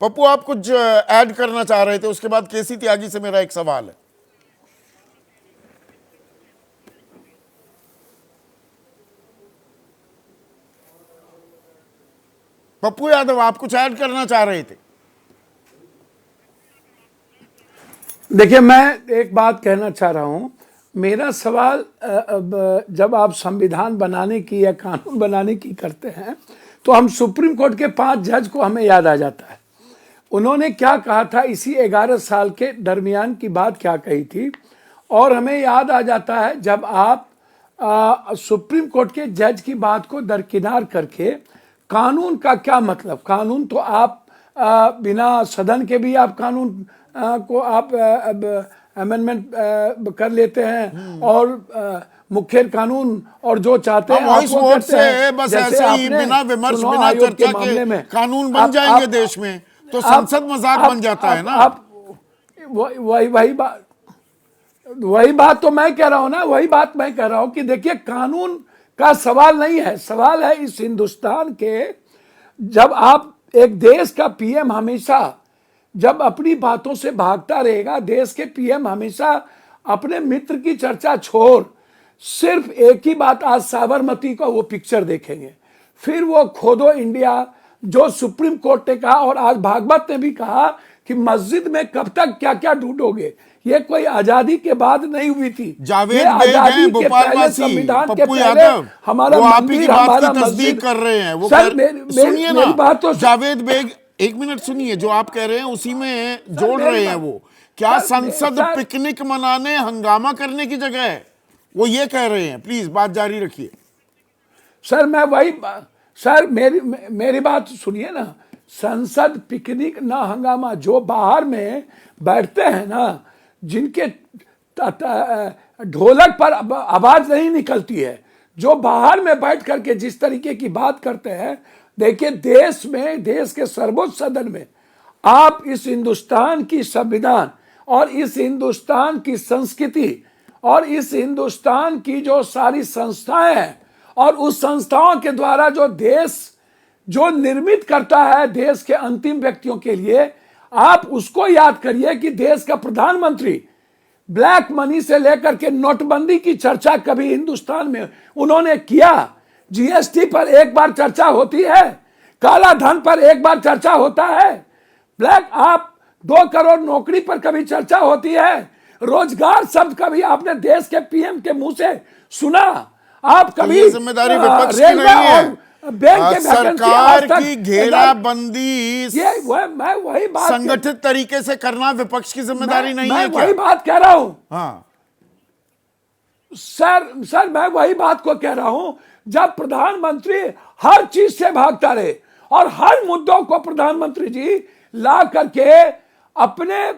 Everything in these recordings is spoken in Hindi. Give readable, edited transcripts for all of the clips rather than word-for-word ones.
पप्पू, आप कुछ ऐड करना चाह रहे थे, उसके बाद केसी त्यागी से मेरा एक सवाल है। पप्पू यादव, आप कुछ ऐड करना चाह रहे थे? देखिए, मैं एक बात कहना चाह रहा हूं। मेरा सवाल, जब आप संविधान बनाने की या कानून बनाने की करते हैं तो हम सुप्रीम कोर्ट के 5 जज को हमें याद आ जाता है। उन्होंने क्या कहा था, इसी 11 साल के दरमियान की बात क्या कही थी। और हमें याद आ जाता है जब आप सुप्रीम कोर्ट के जज की बात को दरकिनार करके कानून का क्या मतलब, कानून तो आप बिना सदन के भी आप कानून को आप अमेंडमेंट कर लेते हैं और मुख्य कानून और जो चाहते हैं वॉइस वोट से बस ऐसे ही बिना विमर्श बिना चर्चा के कानून बन जाएंगे देश में, तो संसद मजाक बन जाता है ना। आप वही बात तो मैं कह रहा हूं ना, वही बात मैं कह रहा हूं कि देखिए, कानून का सवाल नहीं है, सवाल है इस हिंदुस्तान के। जब आप एक देश का पीएम हमेशा जब अपनी बातों से भागता रहेगा, देश के पीएम हमेशा अपने मित्र की चर्चा छोड़ सिर्फ एक ही बात, आज साबरमती का वो पिक्चर देखेंगे, फिर वो खोदो इंडिया जो सुप्रीम कोर्ट ने कहा, और आज भागवत ने भी कहा कि मस्जिद में कब तक क्या क्या ढूंढोगे। ये कोई आजादी के बाद नहीं हुई थी, जावेद बेग हैं भोपालवासी, पप्पू यादव, हमारा वो आप ही की बात की तस्दीक कर रहे हैं। वो सुनिए ना, बात तो जावेद बेग, एक मिनट सुनिए, जो आप कह रहे हैं उसी में जोड़ रहे हैं। वो क्या संसद पिकनिक मनाने हंगामा करने की जगह है, वो ये कह रहे हैं। प्लीज बात जारी रखिए। सर मैं वही, सर मेरी बात सुनिए ना, संसद पिकनिक ना हंगामा। जो बाहर में बैठते हैं ना, जिनके ढोलक पर आवाज नहीं निकलती है, जो बाहर में बैठ करके जिस तरीके की बात करते हैं, देखिए देश में, देश के सर्वोच्च सदन में आप इस हिंदुस्तान की संविधान और इस हिंदुस्तान की संस्कृति और इस हिंदुस्तान की जो सारी संस्थाएं हैं और उस संस्थाओं के द्वारा जो देश जो निर्मित करता है देश के अंतिम व्यक्तियों के लिए, आप उसको याद करिए कि देश का प्रधानमंत्री ब्लैक मनी से लेकर के नोटबंदी की चर्चा कभी हिंदुस्तान में उन्होंने किया? जीएसटी पर एक बार चर्चा होती है, काला धन पर एक बार चर्चा होता है, ब्लैक आप 2 करोड़ नौकरी पर कभी चर्चा होती है, रोजगार शब्द कभी आपने देश के पीएम के मुंह से सुना? आप कभी जिम्मेदारी विपक्ष की नहीं है, सरकार की घेराबंदी मैं वही बात संगठित तरीके से करना विपक्ष की जिम्मेदारी नहीं है क्या? वही बात कह रहा हूं। हाँ सर मैं वही बात को कह रहा हूं, जब प्रधानमंत्री हर चीज से भागता रहे और हर मुद्दों को प्रधानमंत्री जी ला करके अपने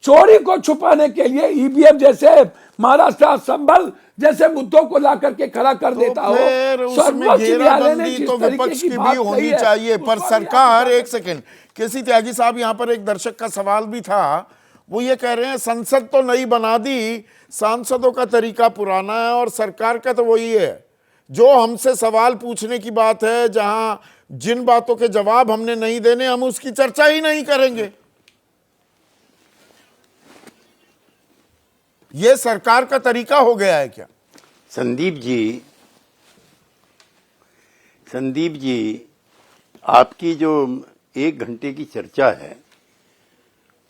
चोरी को छुपाने के लिए ईवीएम जैसे, महाराष्ट्र संभल जैसे मुद्दों को ला करके खड़ा कर देता हो, सर्वोच्च न्यायालय ने तो विपक्ष की भी होनी चाहिए। पर सरकार, एक सेकंड, केसी त्यागी साहब, यहाँ पर एक दर्शक का सवाल भी था। वो ये कह रहे हैं संसद तो नई बना दी, सांसदों का तरीका पुराना है और सरकार का तो वही है। जो हमसे सवाल पूछने की बात है, जहां जिन बातों के जवाब हमने नहीं देने, हम उसकी चर्चा ही नहीं करेंगे। ये सरकार का तरीका हो गया है क्या? संदीप जी, आपकी जो 1 घंटे की चर्चा है,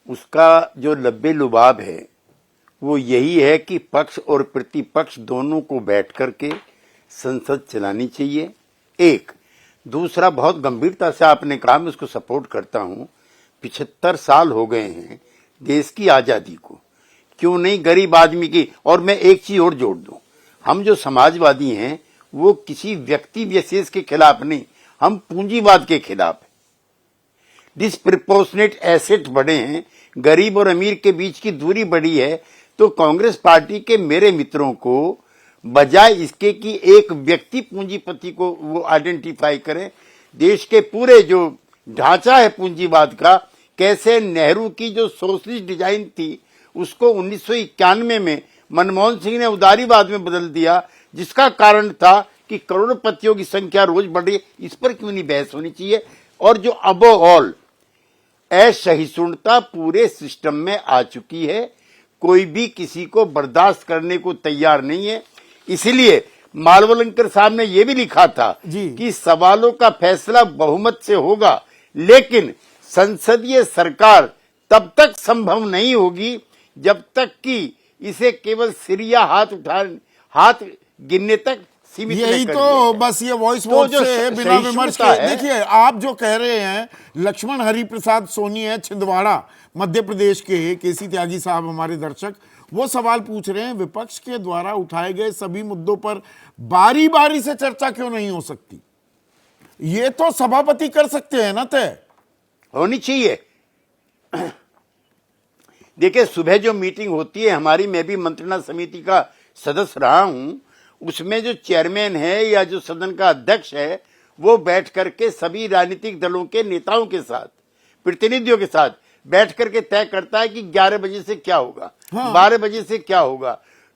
उसका जो लब्बे लुबाब है वो यही है कि पक्ष और प्रतिपक्ष दोनों को बैठ करके संसद चलानी चाहिए। एक दूसरा, बहुत गंभीरता से आपने कहा, मैं उसको सपोर्ट करता हूं, 75 साल हो गए हैं देश की आजादी को, क्यों नहीं गरीब आदमी की। और मैं एक चीज और जोड़ दूं, हम जो समाजवादी हैं वो किसी व्यक्ति विशेष के खिलाफ नहीं, हम पूंजीवाद के खिलाफ है। डिस्प्रपोर्शनेट एसेट बढ़े हैं, गरीब और अमीर के बीच की दूरी बढ़ी है। तो कांग्रेस पार्टी के मेरे मित्रों को बजाय इसके कि एक व्यक्ति पूंजीपति को वो आइडेंटिफाई करें, देश के पूरे जो ढांचा है पूंजीवाद का, कैसे नेहरू की जो सोशलिस्ट डिजाइन थी उसको 1991 में मनमोहन सिंह ने उदारीवाद में बदल दिया, जिसका कारण था कि करोड़पतियों की संख्या रोज बढ़ रही है। इस पर क्यों नहीं बहस होनी चाहिए? और जो अबो ऑल असहिष्णुता पूरे सिस्टम में आ चुकी है। कोई भी किसी को बर्दाश्त करने को तैयार नहीं है। इसलिए मालवलंकर साहब ने यह भी लिखा था कि सवालों का फैसला बहुमत से होगा, लेकिन संसदीय सरकार तब तक संभव नहीं होगी जब तक कि इसे केवल सिरिया हाथ गिनने तक सीमित यही न कर तो दिया जाए। बस ये वॉइस तो वोट जो से बिना विमर्श सहिष्णुता के है, देखिए आप जो कह रहे हैं, लक्ष्मण हरिप्रसाद सोनी है छिंदवाड़ा मध्य प्रदेश के, केसी त्यागी साहब हमारे दर्शक, वो सवाल पूछ रहे हैं विपक्ष के द्वारा उठाए गए सभी मुद्दों पर बारी बारी से चर्चा क्यों नहीं हो सकती? ये तो सभापति कर सकते हैं ना, तय होनी चाहिए। देखिए, सुबह जो मीटिंग होती है हमारी, मैं भी मंत्रणा समिति का सदस्य रहा हूं, उसमें जो चेयरमैन है या जो सदन का अध्यक्ष है वो बैठ करके सभी राजनीतिक दलों के नेताओं के साथ, प्रतिनिधियों के साथ बैठ करके तय करता है कि 11 बजे से क्या होगा, 12 बजे से क्या होगा।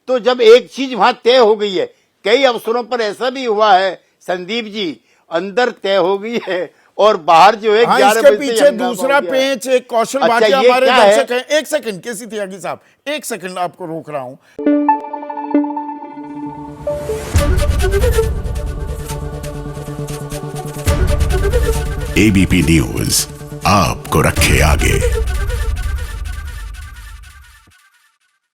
तो जब एक चीज वहां तय हो गई है, कई अवसरों पर ऐसा भी हुआ है संदीप जी, अंदर तय हो गई है और बाहर जो है 11 बजे पीछे दूसरा पेंच एक कौशल भाटिया हमारे दर्शक हैं। एक सेकंड केसी त्यागी साहब, एक सेकंड आपको रोक रहा हूं। एबीपी न्यूज आपको रखे आगे।